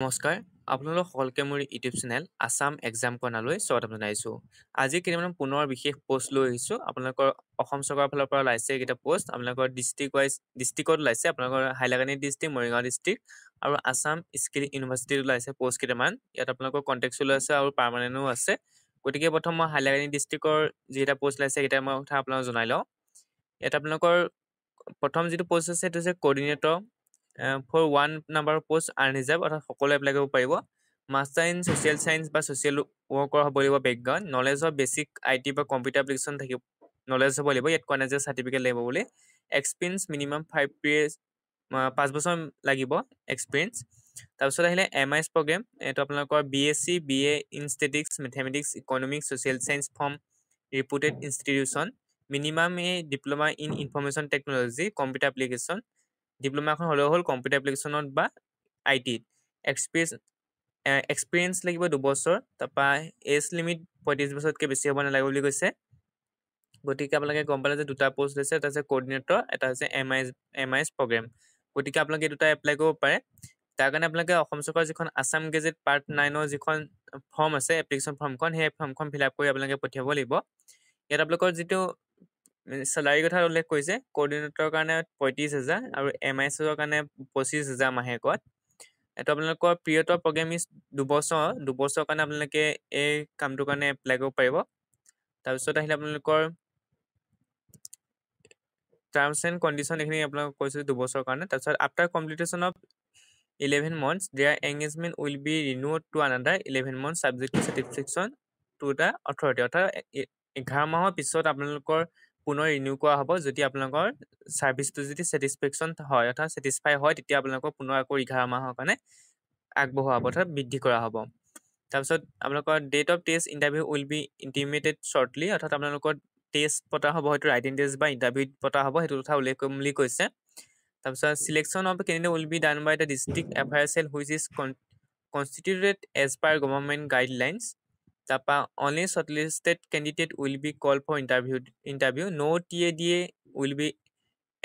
নমস্কাৰ আপোনালোক সকলকে মোৰ ইউটিউব চেনেল আসাম এক্সাম কৰ্ণাৰলৈ স্বাগতম জনাইছোঁ। আজি কেইটামান পুনৰ বিশেষ পোষ্ট লৈ আহিছোঁ। আপোনালোকৰ অসম চৰকাৰৰ ফালৰ পৰা ওলাইছে এইকেইটা পোষ্ট। আপোনালোকৰ ডিষ্ট্ৰিক্টত ওলাইছে, আপোনালোকৰ হাইলাকান্দি ডিষ্ট্ৰিক্ট, মৰিগাঁও ডিষ্ট্ৰিক্ট আৰু আসাম স্কিল ইউনিভাৰ্চিটিত ওলাইছে পোষ্ট কেইটামান। ইয়াত আপোনালোকৰ কণ্টেক্সুৱেলো আছে আৰু পাৰ্মানেণ্টো আছে। গতিকে প্ৰথম মই হাইলাকান্দি ডিষ্ট্ৰিক্টৰ যিকেইটা পোষ্ট ওলাইছে সেইকেইটা মই কথা আপোনালোকক জনাই লওঁ। ইয়াত আপোনালোকৰ প্ৰথম যিটো পোষ্ট আছে সেইটো হৈছে coordinator for 1 number post unreserved, অৰ্থাৎ সকলোৱে এপ্লাই কৰিব পাৰিব। মাষ্টাৰ ইন ছ'চিয়েল ছায়েন্স বা ছ'চিয়েল ৱৰ্কৰ হ'ব লাগিব background, knowledge of basic IT বা কম্পিউটাৰ এপ্লিকেশ্যন থাকিব, নলেজ হ'ব লাগিব। ইয়াত কোৱা নাই যে চাৰ্টিফিকেট লাগিব বুলি। এক্সপিৰিয়েঞ্চ মিনিমাম 5 years 5 বছৰ লাগিব এক্সপিৰিয়েঞ্চ। তাৰপিছত আহিলে MIS প্ৰগ্ৰেম, এইটো আপোনালোকৰ BSc BA in statistics mathematics economics social science from reputed institution. Minimum diploma in information technology computer application, ডিপ্ল'মাখন হ'লেও হ'ল কম্পিউটাৰ এপ্লিকেশ্যনত বা ITত। এক্সপিৰিয়েঞ্চ লাগিব 2 বছৰ। তাৰপৰা এজ লিমিট 35 বছৰতকৈ বেছি হ'ব নালাগে বুলি কৈছে। গতিকে আপোনালোকে গম পালে যে দুটা পোষ্ট লৈছে, এটা হৈছে কৰ্ডিনেটৰ, এটা হৈছে MIS প্ৰগ্ৰেম। গতিকে আপোনালোকে এই দুটা এপ্লাই কৰিব পাৰে। তাৰ কাৰণে আপোনালোকে অসম চৰকাৰৰ যিখন আছাম গেজেট পাৰ্ট 9ৰ যিখন ফৰ্ম আছে, এপ্লিকেশ্যন ফৰ্মখন, সেই ফৰ্মখন ফিল আপ কৰি আপোনালোকে পঠিয়াব লাগিব। ইয়াত আপোনালোকৰ যিটো চেলাৰীৰ কথা উল্লেখ কৰিছে, কৰ্ডিনেটৰৰ কাৰণে 35,000 আৰু MISৰ কাৰণে 25,000 মাহেকত। এইটো আপোনালোকৰ পিৰিয়ড অফ প্ৰগ্ৰেম ইজ 2 বছৰ। 2 বছৰৰ কাৰণে আপোনালোকে এই কামটোৰ কাৰণে এপ্লাই কৰিব পাৰিব। তাৰপিছত আহিলে আপোনালোকৰ টাৰ্মছ এণ্ড কণ্ডিশ্যন, এইখিনি আপোনালোকক কৈছোঁ 2 বছৰৰ কাৰণে। তাৰপিছত after কমপ্লিটেশ্যন of 11 months their engagement will be renewed to another 11 months subject to satisfaction to the authority, অৰ্থাৎ 11 মাহৰ পিছত আপোনালোকৰ পুনৰ ৰিনিউ কৰা হ'ব। যদি আপোনালোকৰ ছাৰ্ভিচটো যদি ছেটিছফেকশ্যন হয়, অৰ্থাৎ ছেটিছফাই হয়, তেতিয়া আপোনালোকক পুনৰ আকৌ 11 মাহৰ কাৰণে আগবঢ়োৱা হ'ব, অৰ্থাৎ বৃদ্ধি কৰা হ'ব। তাৰপিছত আপোনালোকৰ date of test interview will be intimated shortly, অৰ্থাৎ আপোনালোকৰ টেষ্ট পতা হ'ব, হয়তো ৰাইটিং টেষ্ট বা ইণ্টাৰভিউত পতা হ'ব, সেইটো কথা উল্লেখ কৰিম বুলি কৈছে। তাৰপিছত selection of candidate will be done by the district FIR cell which is constituted as per government guidelines. তাৰপৰা only shortlisted candidate will be call for interview no' TADA will be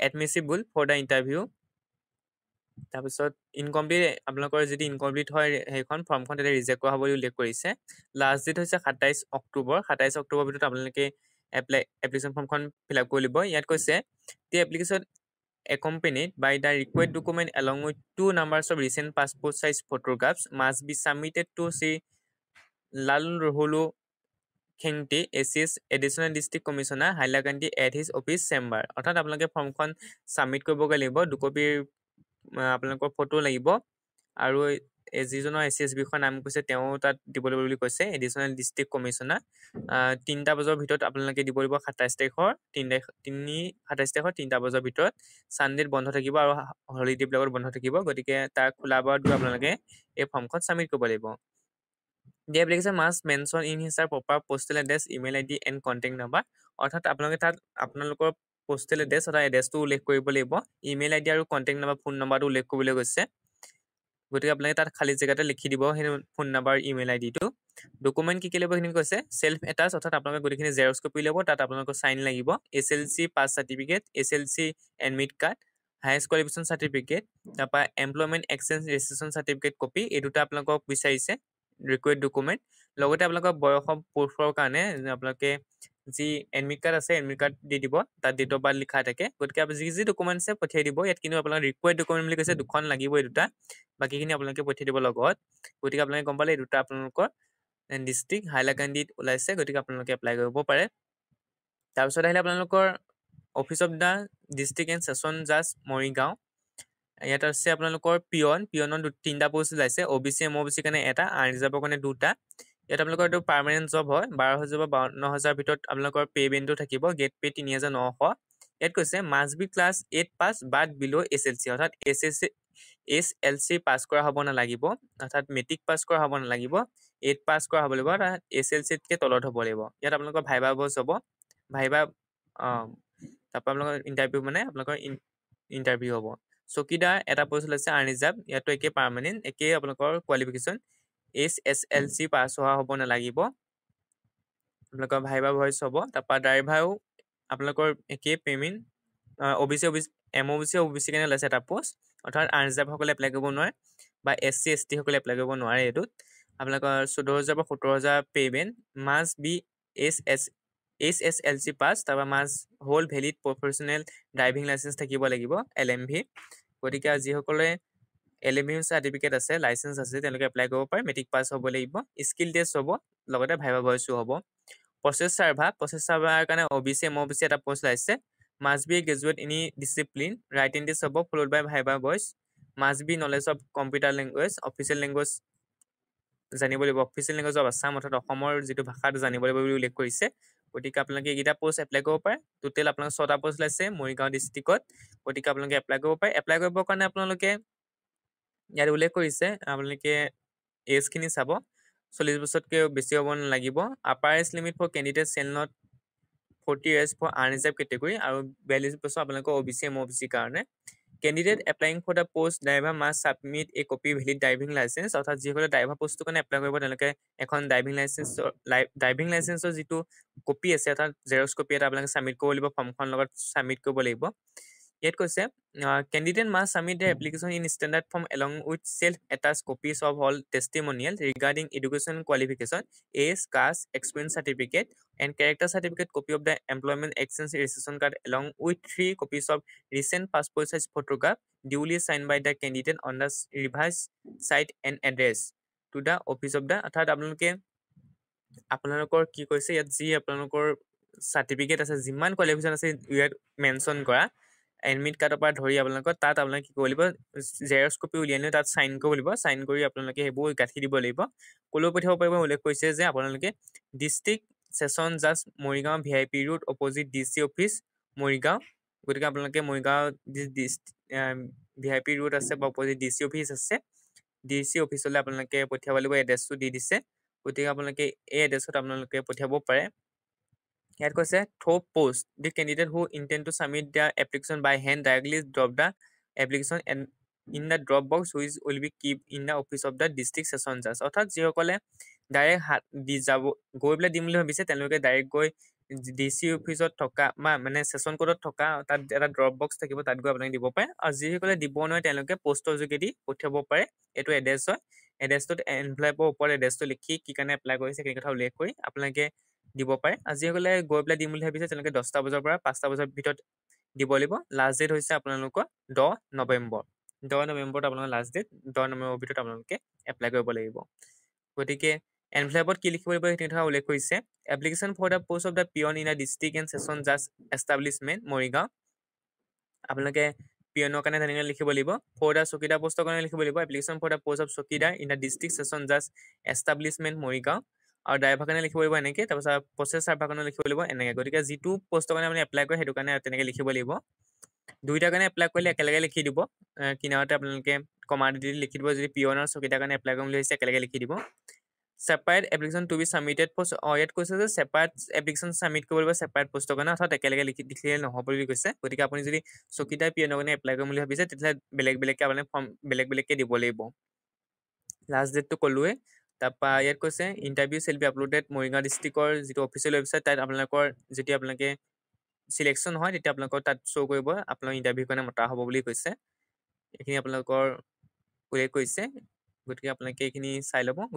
admissible for the interview. তাৰপিছত incomplete, আপোনালোকৰ যদি incomplete হয় সেইখন ফৰ্মখন, তেতিয়া reject কৰা হ'ব বুলি উল্লেখ কৰিছে। লাষ্ট ডেট হৈছে 27 অক্টোবৰ। 27 অক্টোবৰৰ ভিতৰত আপোনালোকে এপ্লিকেশ্যন ফৰ্মখন ফিল আপ কৰি ল'ব। ইয়াত কৈছে দি application accompanied by the required document along with 2 numbers of recent passport size photographs must be submitted to Sri Lalruhulu Khengti ACS Additional District Commissioner Hailakandi at his office chamber, অৰ্থাৎ আপোনালোকে ফৰ্মখন submit কৰিবগৈ লাগিব। 2 copy আপোনালোকৰ photo লাগিব আৰু যিজনৰ ACSBখন নাম কৈছে তেওঁ তাত দিব লাগিব বুলি কৈছে। এডিশ্যনেল ডিষ্ট্ৰিক্ট কমিশ্যনাৰ 3টা বজাৰ ভিতৰত আপোনালোকে দিব লাগিব। 27 তাৰিখৰ 3টা বজাৰ ভিতৰত। ছানডেত বন্ধ থাকিব আৰু হলিডেবিলাকত বন্ধ থাকিব। গতিকে তাৰ খোলা বাৰত গৈ আপোনালোকে এই ফৰ্মখন ছাবমিট কৰিব লাগিব। The application must mention in his proper postal address, email ID and contact number, অৰ্থাৎ আপোনালোকে তাত আপোনালোকৰ পোষ্টেল এড্ৰেছ অৰ্থাৎ এড্ৰেছটো উল্লেখ কৰিব লাগিব। ইমেইল ID আৰু কণ্টেক্ট নাম্বাৰ, ফোন নাম্বাৰটো উল্লেখ কৰিবলৈ কৈছে। গতিকে আপোনালোকে তাত খালী জেগাতে লিখি দিব সেই ফোন নাম্বাৰ, ইমেইল IDটো। ডকুমেণ্ট কি লাগিব সেইখিনি কৈছে, চেল্ফ এটাচ, অৰ্থাৎ আপোনালোকে গোটেইখিনি জেৰক্স কপি ল'ব, তাত আপোনালোকৰ চাইন লাগিব। SLC pass certificate, SLC admit card, highest qualification certificate, তাৰপৰা employment exchange registration certificate copy, এই দুটা আপোনালোকক বিচাৰিছে ৰিকুৱেড ডকুমেণ্ট। লগতে আপোনালোকৰ বয়সৰ প্ৰুফৰ কাৰণে আপোনালোকে যি এডমিট কাৰ্ড আছে, এডমিট কাৰ্ড দি দিব, তাত ডেট অফ বাৰ্থ লিখা থাকে। গতিকে যি ডকুমেণ্ট আছে পঠিয়াই দিব। ইয়াত কিন্তু আপোনালোকৰ ৰিকুৱেড ডকুমেণ্ট বুলি কৈছে, 2খন লাগিবই দুটা, বাকীখিনি আপোনালোকে পঠিয়াই দিব লগত। গতিকে আপোনালোকে গম পালে এই দুটা আপোনালোকৰ ডিষ্ট্ৰিক্ট হাইলাকান্দিত ওলাইছে। গতিকে আপোনালোকে এপ্লাই কৰিব পাৰে। তাৰপিছত আহিলে আপোনালোকৰ office of the district and session জাজ মৰিগাঁও। ইয়াত আছে আপোনালোকৰ পিয়নৰ 3টা পোষ্ট ওলাইছে। OBC MOBC কাৰণে 1টা, আনৰিজাৰ্ভৰ কাৰণে 2টা। ইয়াত আপোনালোকৰ এইটো পাৰ্মানেণ্ট জব হয়। 12,000 বা 52,000 ভিতৰত আপোনালোকৰ পে' বেণ্ডটো থাকিব। Grade pay' 3,900। ইয়াত কৈছে must be class 8 pass but below' SLC, অৰ্থাৎ SLC পাছ কৰা হ'ব নালাগিব, অৰ্থাৎ মেট্ৰিক পাছ কৰা হ'ব নালাগিব, 8 পাছ কৰা হ'ব লাগিব, অৰ্থাৎ SLCতকৈ তলত হ'ব লাগিব। ইয়াত আপোনালোকৰ ভাইবা বছ হ'ব, ভাইবা তাৰপৰা আপোনালোকৰ ইণ্টাৰভিউ মানে আপোনালোকৰ ইণ্টাৰভিউ হ'ব। চকীদাৰ 1টা পোষ্ট ওলাইছে আনৰিজাৰ্ভ, ইয়াতো একেই পাৰ্মানেণ্ট, একেই আপোনালোকৰ কোৱালিফিকেশ্যন SSLC পাছ হোৱা হ'ব নালাগিব, আপোনালোকৰ ভাইবা ভইচ হ'ব। তাৰপৰা ড্ৰাইভাৰো আপোনালোকৰ একেই পে'মেণ্ট। OBC কাৰণে ওলাইছে 1টা পোষ্ট, অৰ্থাৎ আনৰিজাৰ্ভসকলে এপ্লাই কৰিব নোৱাৰে। বা SC ST সকলে এপ্লাই কৰিব নোৱাৰে এইটোত আপোনালোকৰ 14,000 বা 17,000 payment must be HSLC pass তাৰপৰা must hold valid professional driving licence থাকিব লাগিব LMV গতিকে যিসকলে LMV চাৰ্টিফিকেট আছে লাইচেঞ্চ আছে তেওঁলোকে এপ্লাই কৰিব পাৰে মেট্ৰিক পাছ হ'ব লাগিব স্কিল টেষ্ট হ'ব লগতে ভাইভা ভইচো হ'ব প্ৰচেছ চাৰ্ভাৰ কাৰণে OBC MOBC এটা পোষ্ট ওলাইছে must be graduate in discipline right in this হ'ব followed by viva voce must be knowledge of computer language official language জানিব লাগিব অফিচিয়েল লেংগুৱেজ অফ আছাম অৰ্থাৎ অসমৰ যিটো ভাষাটো জানিব লাগিব বুলি উল্লেখ কৰিছে গতিকে আপোনালোকে এইকেইটা পোষ্ট এপ্লাই কৰিব পাৰে টোটেল আপোনালোক 6টা পোষ্ট ওলাইছে মৰিগাঁও ডিষ্ট্ৰিক্টত গতিকে আপোনালোকে এপ্লাই কৰিব পাৰে এপ্লাই কৰিবৰ কাৰণে আপোনালোকে ইয়াত উল্লেখ কৰিছে আপোনালোকে এজখিনি চাব 40 বছৰতকৈ বেছি হ'ব নালাগিব upper age limit for candidate shall not 40 years for unreserved category আৰু 42 বছৰ আপোনালোকৰ OBC MOBC কাৰণে candidate applying for the post driver must submit a copy valid driving licence অৰ্থাৎ যিসকলে ড্ৰাইভাৰ পোষ্টটোৰ কাৰণে এপ্লাই কৰিব তেওঁলোকে এখন ড্ৰাইভিং লাইচেঞ্চৰ যিটো কপি আছে অৰ্থাৎ জেৰক্স কপি এটা আপোনালোকে ছাবমিট কৰিব লাগিব ফৰ্মখন লগত ছাবমিট কৰিব লাগিব ইয়াত কৈছে candidate must submit the application in standard form along with self attach copies of all testimonial regarding education qualification age caste experience certificate and character certificate copy of the employment exchange registration card along with 3 copies of recent passport size photograph duly signed by the candidate on the revised site and address to the office of the অৰ্থাৎ আপোনালোকৰ কি কৈছে ইয়াত যি আপোনালোকৰ certificate আছে যিমান qualification আছে ইয়াত মেনশ্যন কৰা এডমিট কাৰ্ডৰ পৰা ধৰি আপোনালোকৰ তাত আপোনালোকে কি কৰিব লাগিব জেৰক্স কপি উলিয়াই লৈ তাত চাইন কৰিব লাগিব চাইন কৰি আপোনালোকে সেইবোৰ গাঁঠি দিব লাগিব ক'লৈ পঠিয়াব পাৰিব উল্লেখ কৰিছে যে আপোনালোকে ডিষ্ট্ৰিক্ট ছেছন জাজ Morigaon VIP road opposite DC office Morigaon গতিকে আপোনালোকে মৰিগাঁও VIP ৰোড আছে বা অপজিট DC অফিচ আছে DC অফিচলৈ আপোনালোকে পঠিয়াব লাগিব এড্ৰেছটো দি দিছে গতিকে আপোনালোকে এই এড্ৰেছত আপোনালোকে পঠিয়াব পাৰে ইয়াত কৈছে থ্ৰু পোষ্ট দি candidate who intend to submit the application by hand directly drop the application in the drop box which will be keep in the office of the district session জাজ অৰ্থাৎ যিসকলে ডাইৰেক্ট হাত দি যাব গৈ পেলাই দিম বুলি ভাবিছে তেওঁলোকে ডাইৰেক্ট গৈ DC অফিচত থকা মানে ছেছন কোডত থকা তাত এটা ড্ৰপ বক্স থাকিব তাত গৈ আপোনালোকে দিব পাৰে আৰু যিসকলে দিব নোৱাৰে তেওঁলোকে পোষ্টৰ যোগেদি পঠিয়াব পাৰে এইটো এড্ৰেছ হয় এড্ৰেছটোত এনভেলপৰ ওপৰত এড্ৰেছটো লিখি কি কাৰণে এপ্লাই কৰিছে সেই কথা উল্লেখ কৰি আপোনালোকে দিব পাৰে আৰু যিসকলে গৈ পেলাই দিম বুলি ভাবিছে তেওঁলোকে 10টা বজাৰ পৰা 5টা বজাৰ ভিতৰত দিব লাগিব লাষ্ট ডেট হৈছে আপোনালোকৰ 10 নৱেম্বৰত আপোনালোকৰ লাষ্ট ডেট 10 নৱেম্বৰৰ ভিতৰত আপোনালোকে এপ্লাই কৰিব লাগিব গতিকে এনভেলপত কি লিখিব লাগিব সেইটো কথা উল্লেখ কৰিছে application for the post of the peon in the district and session জাজ এষ্টাব্লিছমেণ্ট মৰিগাঁও আপোনালোকে পিয়নৰ কাৰণে তেনেকৈ লিখিব লাগিব ফৰ দ্য চকীদাৰ পোষ্টৰ কাৰণে লিখিব লাগিব application for the post of chowkidar in the district session জাজ এষ্টাব্লিছমেণ্ট মৰিগাঁও আৰু ড্ৰাইভাৰ কাৰণে লিখিব লাগিব এনেকৈ তাৰপিছত প্ৰচেছ চাৰ্ভাৰ কাৰণে লিখিব লাগিব এনেকৈ গতিকে যিটো পোষ্টৰ কাৰণে আপুনি এপ্লাই কৰে সেইটো কাৰণে তেনেকৈ লিখিব লাগিব দুইটাৰ কাৰণে এপ্লাই কৰিলে একেলগে লিখি দিব কিনাৰতে আপোনালোকে কমা দি লিখি দিব যদি পিয়ন আৰু চকীদাৰ কাৰণে এপ্লাই কৰিম বুলি ভাবিছে একেলগে লিখি দিব separate application to be submitted for ইয়াত কৈছে যে ছেপাৰেট এপ্লিকেশ্যন ছাবমিট কৰিব লাগিব ছেপাৰেট পোষ্টৰ কাৰণে অৰ্থাৎ একেলগে লিখিলে নহ'ব বুলি কৈছে গতিকে আপুনি যদি চকীদাৰ পিয়নৰ কাৰণে এপ্লাই কৰিম বুলি ভাবিছে তেতিয়াহ'লে বেলেগ বেলেগকৈ আপুনি ফৰ্ম বেলেগকৈ দিব লাগিব লাষ্ট ডেটটো ক'লোৱে তাৰপৰা ইয়াত কৈছে interview shall be uploaded Morigaon ডিষ্ট্ৰিক্টৰ যিটো অফিচিয়েল ৱেবছাইট তাত আপোনালোকৰ যেতিয়া আপোনালোকে চিলেকশ্যন হয় তেতিয়া আপোনালোকৰ তাত শ্ব' কৰিব আপোনালোকৰ ইণ্টাৰভিউ কাৰণে মতা হ'ব বুলি কৈছে এইখিনি আপোনালোকৰ উল্লেখ কৰিছে গতিকে আপোনালোকে এইখিনি চাই ল'ব